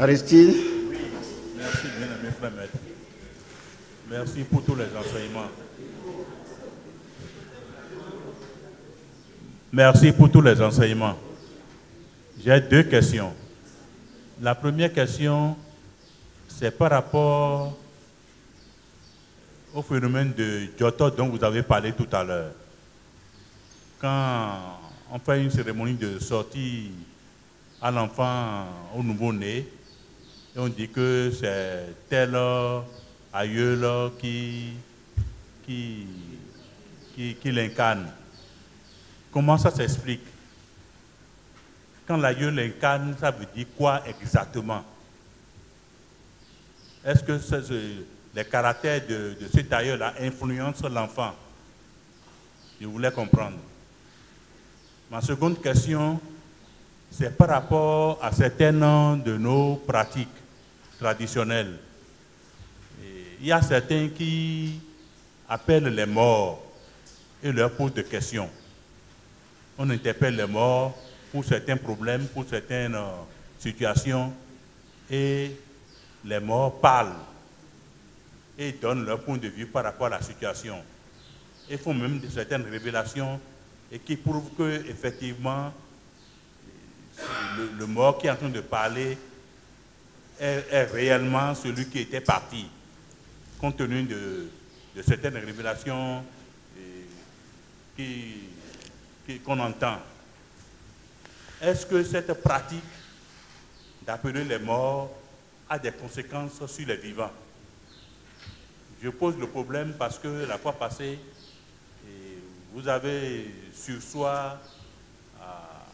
Aristide. Oui, merci bien-aimé frère maître. Merci pour tous les enseignements. Merci pour tous les enseignements. J'ai deux questions. La première question, c'est par rapport au phénomène de Joto dont vous avez parlé tout à l'heure. Quand on fait une cérémonie de sortie à l'enfant, au nouveau-né, et on dit que c'est tel aïeul qui l'incarne. Comment ça s'explique? Quand l'aïeul l'incarne, ça veut dire quoi exactement? Est-ce que les caractères de cet aïeul-là influencent l'enfant? Je voulais comprendre. Ma seconde question, c'est par rapport à certaines de nos pratiques traditionnelles. Il y a certains qui appellent les morts et leur posent des questions. On interpelle les morts pour certains problèmes, pour certaines situations, et les morts parlent et donnent leur point de vue par rapport à la situation. Ils font même certaines révélations et qui prouvent que effectivement le mort qui est en train de parler est réellement celui qui était parti, compte tenu de certaines révélations qu'on entend. Est-ce que cette pratique d'appeler les morts a des conséquences sur les vivants? Je pose le problème parce que la fois passée, vous avez sur soi,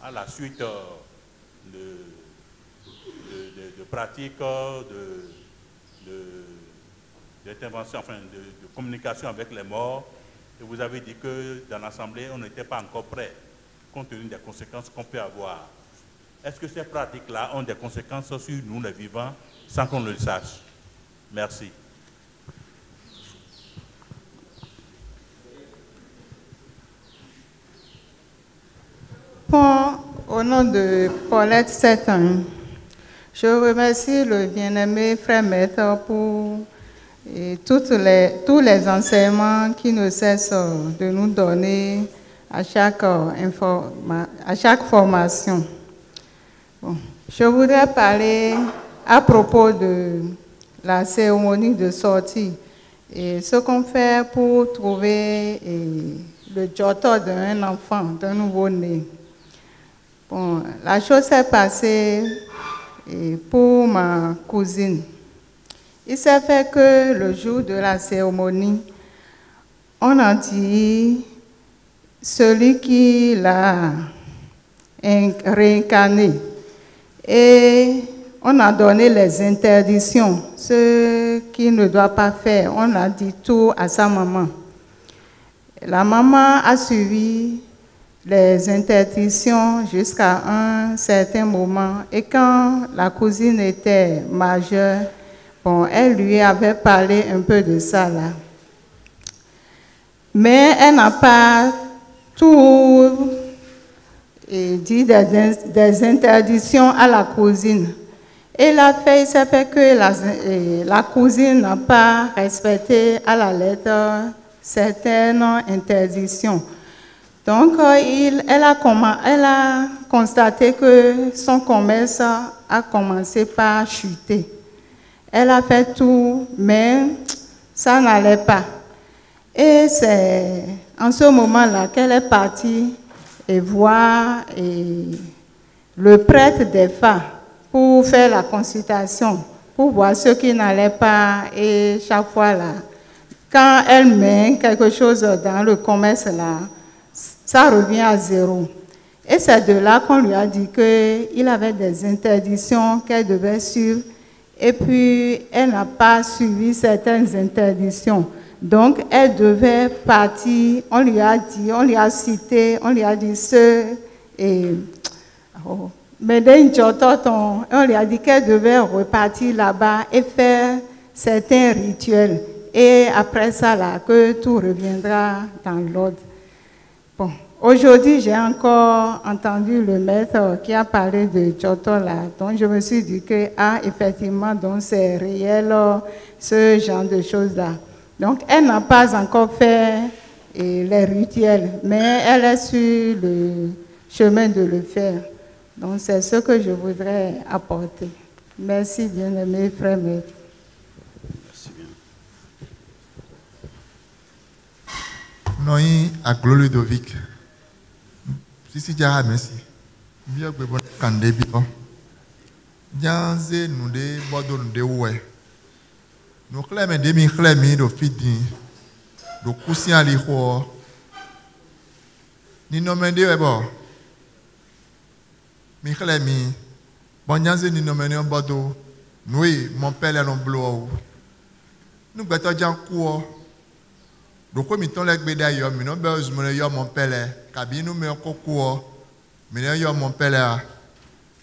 à la suite de pratiques d'intervention, enfin de communication avec les morts, et vous avez dit que dans l'Assemblée, on n'était pas encore prêt, compte tenu des conséquences qu'on peut avoir. Est-ce que ces pratiques-là ont des conséquences sur nous, les vivants, sans qu'on le sache? Merci. Au nom de Paulette Setin, je remercie le bien-aimé frère maître pour tous les enseignements qui ne cessent de nous donner à chaque formation. Bon, je voudrais parler à propos de la cérémonie de sortie et ce qu'on fait pour trouver le joto d'un enfant, d'un nouveau-né. Bon, la chose s'est passée pour ma cousine. Il s'est fait que le jour de la cérémonie, on a dit celui qui l'a réincarné et on a donné les interdictions, ce qu'il ne doit pas faire. On a dit tout à sa maman. La maman a suivi les interdictions jusqu'à un certain moment. Et quand la cousine était majeure, bon, elle lui avait parlé un peu de ça là. Mais elle n'a pas tout dit des interdictions à la cousine. Et il s'est fait que la cousine n'a pas respecté à la lettre certaines interdictions. Donc, elle a constaté que son commerce a commencé par chuter. Elle a fait tout, mais ça n'allait pas. Et c'est en ce moment-là qu'elle est partie voir le prêtre des Fa pour faire la consultation, pour voir ce qui n'allait pas. Et chaque fois, là, quand elle met quelque chose dans le commerce, là, ça revient à zéro. Et c'est de là qu'on lui a dit qu'il avait des interdictions qu'elle devait suivre. Et puis, elle n'a pas suivi certaines interdictions. Donc, elle devait partir. On lui a dit, on lui a cité, on lui a dit on lui a dit qu'elle devait repartir là-bas et faire certains rituels. Et après ça, là, que tout reviendra dans l'ordre. Bon, aujourd'hui, j'ai encore entendu le maître qui a parlé de Tchotola. Donc, je me suis dit que, effectivement, donc c'est réel, ce genre de choses-là. Donc, elle n'a pas encore fait les rituels, mais elle est sur le chemin de le faire. Donc, c'est ce que je voudrais apporter. Merci, bien-aimé frère maître. Merci bien. Non, à Glo Ludovic. Si déjà merci. Bien que bon candé bien. Janze nous de bodo nous de ouais. Nous clème de mi clème do fidi. Do kusi ali ho. Ni nommé de bon. Mi clème. Bon janze ni nommé un bodo. Nous mon père est non blow. Nous beto jan ko. Donc, comme il est d'ailleurs, mais non, ben, je me mon père, cabine, mais encore quoi, mais non, mon père,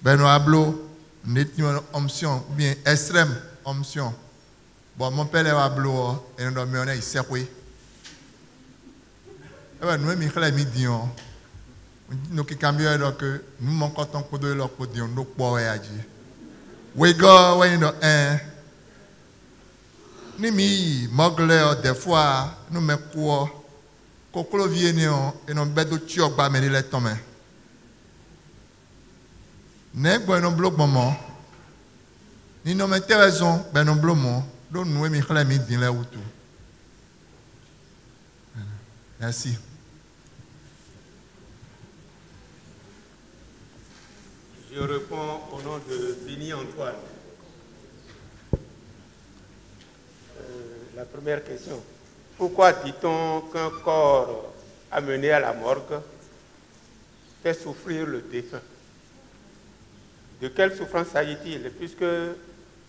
ben, nous ablo, nous option, bien extrême option. Bon, mon père est ablo, et nous sommes il sait quoi. Eh ben, nous, Michel, midi, nous qui cambions, donc, nous manquons tant que de leur côté, nous pouvons agir. We go, we know, ni mi mogle des fois nous me quoi kokolo vieni et non bedo tiok ba me le tome ne gbo non blok moment ni non me raison ben non blomo do nous mi khla mi din la wutu. Merci. Je réponds au nom de Béni Antoine. La première question. Pourquoi dit-on qu'un corps amené à la morgue fait souffrir le défunt? De quelle souffrance s'agit-il? Puisque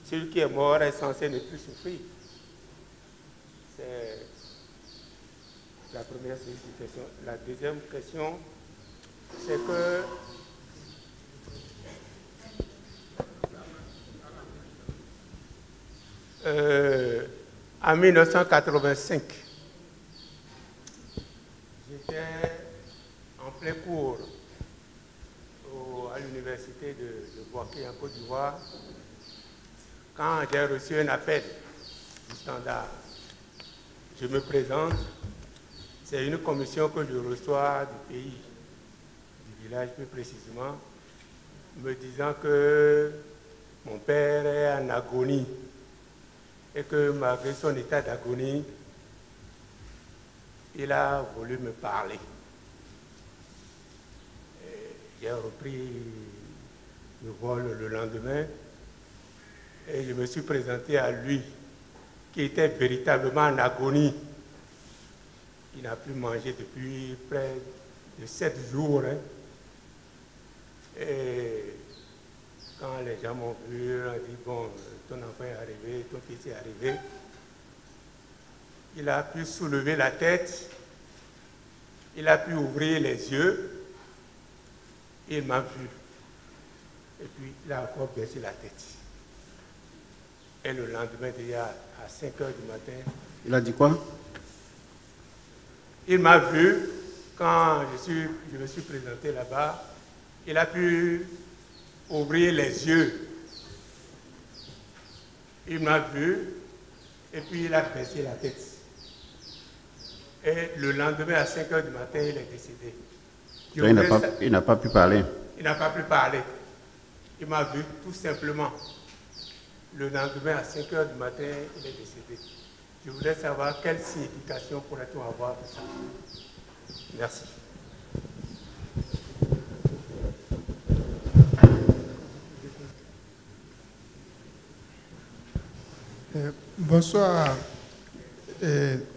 celui qui est mort est censé ne plus souffrir. C'est la première question. La deuxième question, c'est que en 1985, j'étais en plein cours à l'université de Bouaké en Côte d'Ivoire quand j'ai reçu un appel du Standard. Je me présente, c'est une commission que je reçois du pays, du village plus précisément, me disant que mon père est en agonie. Et que malgré son état d'agonie, il a voulu me parler. J'ai repris le vol le lendemain et je me suis présenté à lui, qui était véritablement en agonie. Il n'a plus mangé depuis près de 7 jours. Et quand les gens m'ont vu, on a dit, bon, ton enfant est arrivé, ton fils est arrivé. Il a pu soulever la tête, il a pu ouvrir les yeux, il m'a vu. Et puis, il a encore baissé la tête. Et le lendemain, déjà à 5 h du matin... Il a dit quoi? Il m'a vu quand je me suis présenté là-bas. Il a pu ouvrir les yeux. Il m'a vu et puis il a baissé la tête. Et le lendemain à 5 h du matin, il est décédé. Il n'a pas pu parler. Il n'a pas pu parler. Il m'a vu tout simplement. Le lendemain à 5 h du matin, il est décédé. Je voudrais savoir quelle signification pourrait-on avoir de ça. Merci. Bonsoir,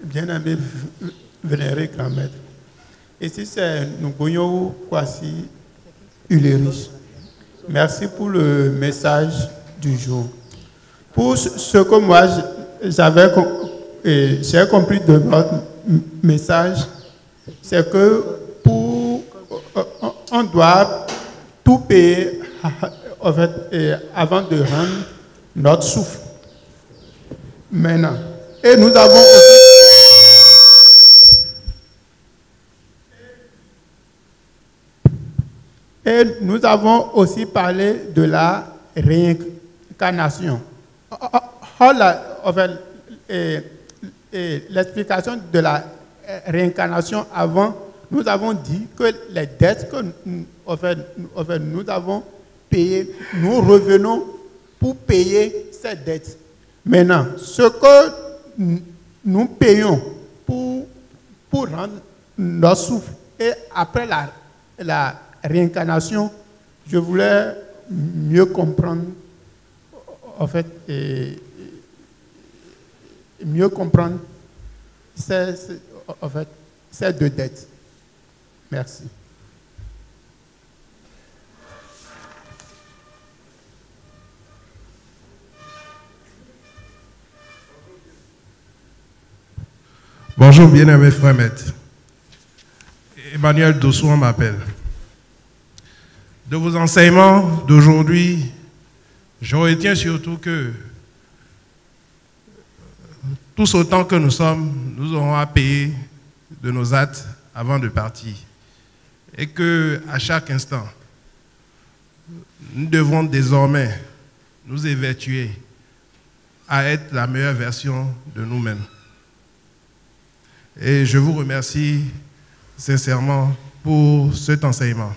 bien-aimé vénéré grand-maître. Ici, c'est Nguyo Kwasi Ulrich. Merci pour le message du jour. Pour ce que moi, j'ai compris de votre message, c'est que on doit tout payer en fait, avant de rendre notre souffle. Maintenant, et nous avons aussi Et nous avons aussi parlé de la réincarnation. L'explication de la réincarnation avant, nous avons dit que les dettes que nous avons payées, nous revenons pour payer ces dettes. Maintenant, ce que nous payons pour rendre notre souffle, et après la réincarnation, je voulais mieux comprendre, mieux comprendre ces deux dettes. Merci. Bonjour, bien-aimé frère maître. Emmanuel Dossouan m'appelle. De vos enseignements d'aujourd'hui, je retiens surtout que tous autant que nous sommes, nous aurons à payer de nos actes avant de partir. Et que à chaque instant, nous devons désormais nous évertuer à être la meilleure version de nous-mêmes. Et je vous remercie sincèrement pour cet enseignement.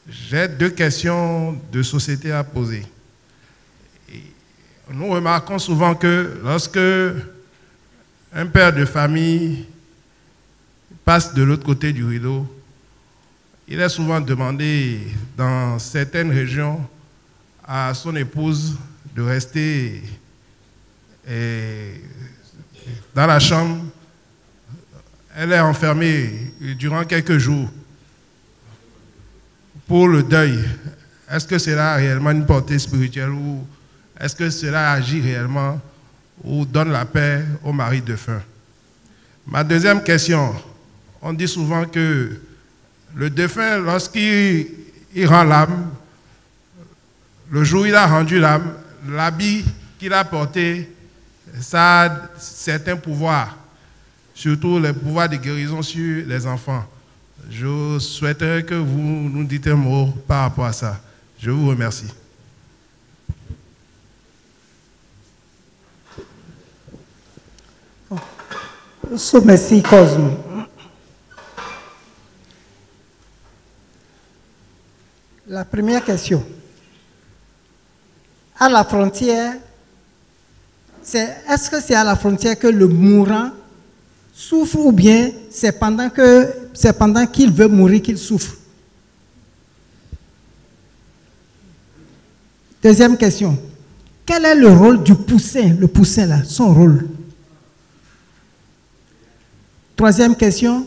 J'ai deux questions de société à poser. Nous remarquons souvent que lorsque un père de famille passe de l'autre côté du rideau, il est souvent demandé dans certaines régions à son épouse de rester dans la chambre. Elle est enfermée durant quelques jours pour le deuil. Est-ce que cela a réellement une portée spirituelle ou est-ce que cela agit réellement ou donne la paix au mari défunt? Ma deuxième question, on dit souvent que le défunt, lorsqu'il rend l'âme, le jour où il a rendu l'âme, l'habit qu'il a porté, ça a certains pouvoirs, surtout les pouvoirs de guérison sur les enfants. Je souhaiterais que vous nous dites un mot par rapport à ça. Je vous remercie. Merci, Cosme. La première question. À la frontière, est-ce que c'est à la frontière que le mourant souffre ou bien c'est pendant qu'il veut mourir qu'il souffre? Deuxième question. Quel est le rôle du poussin, le poussin là, son rôle? Troisième question.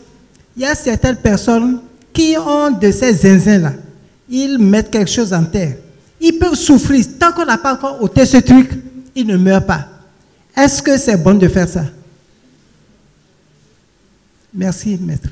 Il y a certaines personnes qui ont de ces zinzins là. Ils mettent quelque chose en terre. Ils peuvent souffrir. Tant qu'on n'a pas encore ôté ce truc, ils ne meurent pas. Est-ce que c'est bon de faire ça? Merci, maître.